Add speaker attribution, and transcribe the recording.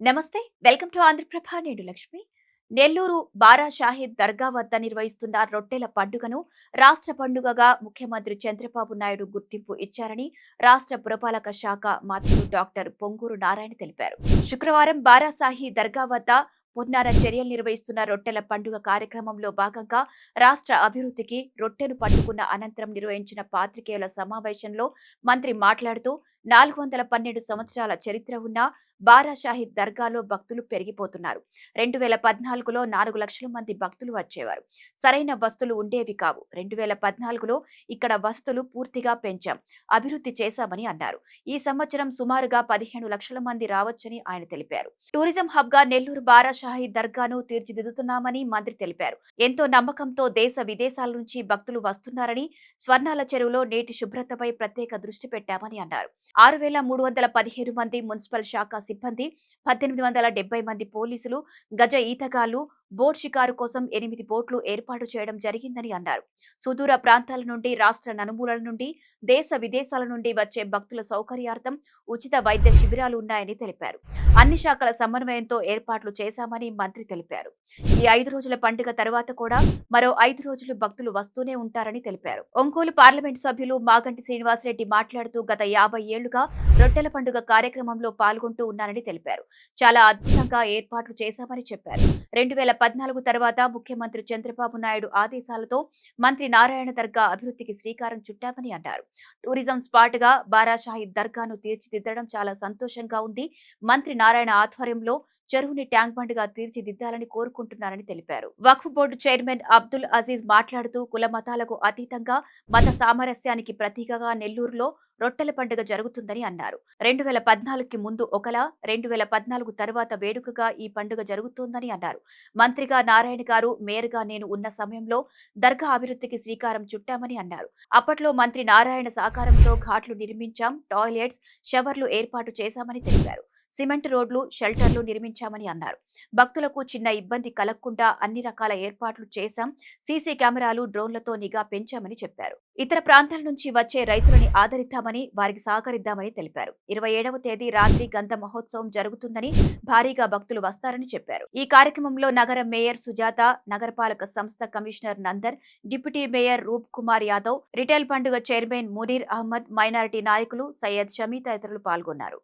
Speaker 1: నమస్తే. Welcome to Andhra Prabha. నేను లక్ష్మి. నెల్లూరు బారా షాహీద్ దర్గా వద్ద నిర్వహిస్తున్న రొట్టెల పండుగను రాష్ట్ర పండుగగా ముఖ్యమంత్రి చంద్రబాబు నాయుడు గుర్తింపు ఇచ్చారని రాష్ట్ర పురపాలక శాఖ మంత్రులు డాక్టర్ పొంగూరు నారాయణ తెలిపారు. శుక్రవారం బారా షాహీద్ దర్గా వద్ద పున్నార చర్యలు నిర్వహిస్తున్న రొట్టెల పండుగ కార్యక్రమంలో భాగంగా రాష్ట్ర అభివృద్ధికి రొట్టెను పట్టుకున్న అనంతరం నిర్వహించిన పాత్రికేయుల సమావేశంలో మంత్రి మాట్లాడుతూ 412 సంవత్సరాల చరిత్ర ఉన్న బారా షాహీద్ దర్గాలో భక్తులు పెరిగిపోతున్నారు. 2014లో 4 లక్షల మంది భక్తులు వచ్చేవారు. సరైన వసతులు ఉండేవి కావు. 2014లో ఇక్కడ వసతులు పూర్తిగా పెంచాం, అభివృద్ధి చేశామని అన్నారు. ఈ సంవత్సరం సుమారుగా 15 లక్షల మంది రావచ్చని ఆయన తెలిపారు. టూరిజం హబ్ గా నెల్లూరు బారా షాహీద్ దర్గాను తీర్చిదిద్దుతున్నామని మంత్రి తెలిపారు. ఎంతో నమ్మకంతో దేశ విదేశాల నుంచి భక్తులు వస్తున్నారని, స్వర్ణాల చెరువులో నీటి శుభ్రతపై ప్రత్యేక దృష్టి పెట్టామని అన్నారు. 6,315 మంది మున్సిపల్ శాఖ సిబ్బంది, 1,870 మంది పోలీసులు, గజ ఈతగాళ్లు, బోట్ షికారు కోసం 8 బోట్లు ఏర్పాటు చేయడం జరిగిందని అన్నారు. సుదూర ప్రాంతాల నుండి, రాష్ట్ర నలుమూలల నుండి, దేశ విదేశాల నుండి వచ్చే భక్తుల సౌకర్యార్థం ఉచిత వైద్య శిబిరాలు ఉన్నాయని తెలిపారు. అన్ని శాఖల సమన్వయంతో ఏర్పాట్లు చేశామని మంత్రి తెలిపారు. ఈ 5 రోజుల పండుగ తర్వాత కూడా మరో 5 రోజులు భక్తులు వస్తూనే ఉంటారని తెలిపారు. ఒంగోలు పార్లమెంటు సభ్యులు మాగంటి శ్రీనివాసరెడ్డి మాట్లాడుతూ గత 50 ఏళ్లుగా రొట్టెల పండుగ కార్యక్రమంలో పాల్గొంటూ ఉన్నారని తెలిపారు. చాలా అద్భుతంగా ఏర్పాట్లు చేశామని చెప్పారు. 2014 తర్వాత ముఖ్యమంత్రి చంద్రబాబు నాయుడు ఆదేశాలతో మంత్రి నారాయణ దర్గా అభివృద్ధికి శ్రీకారం చుట్టామని అన్నారు. టూరిజం స్పాట్ గా బారా షాహీద్ దర్గాను తీర్చిదిద్దడం చాలా సంతోషంగా ఉంది. మంత్రి నారాయణ ఆధ్వర్యంలో చెరువుని ట్యాంక్ బండ్ గా తీర్చిదిద్దాలని కోరుకుంటున్నారని తెలిపారు. వక్ఫ్ బోర్డు చైర్మన్ అబ్దుల్ అజీజ్ మాట్లాడుతూ కుల మతాలకు అతీతంగా మత సామరస్యానికి ప్రతీకగా నెల్లూరులో రొట్టెల పండుగ జరుగుతుందని అన్నారు. 2014కి ముందు ఒకలా, 2014 తర్వాత వేడుకగా ఈ పండుగ జరుగుతోందని అన్నారు. మంత్రిగా నారాయణ గారు, మేయర్గా నేను ఉన్న సమయంలో దర్గా అభివృద్ధికి శ్రీకారం చుట్టామని అన్నారు. అప్పట్లో మంత్రి నారాయణ సహకారంతో ఘాట్లు నిర్మించాం, టాయిలెట్స్, షవర్లు ఏర్పాటు చేశామని తెలిపారు. సిమెంట్ రోడ్లు, షెల్టర్లు నిర్మించామని అన్నారు. భక్తులకు చిన్న ఇబ్బంది కలగకుండా అన్ని రకాల ఏర్పాట్లు చేశాం. సీసీ కెమెరాలు, డ్రోన్లతో నిఘా పెంచామని చెప్పారు. ఇతర ప్రాంతాల నుంచి వచ్చే రైతులని ఆదరిద్దామని, వారికి సహకరిద్దామని తెలిపారు. 27వ తేదీ రాత్రి గంధ మహోత్సవం జరుగుతుందని, భారీగా భక్తులు వస్తారని చెప్పారు. ఈ కార్యక్రమంలో నగర మేయర్ సుజాత, నగరపాలక సంస్థ కమిషనర్ నందర్, డిప్యూటీ మేయర్ రూప్ కుమార్ యాదవ్, రిటైల్ పండుగ చైర్మన్ మునీర్ అహ్మద్, మైనారిటీ నాయకులు సయ్యద్ షమీ తదితరులు పాల్గొన్నారు.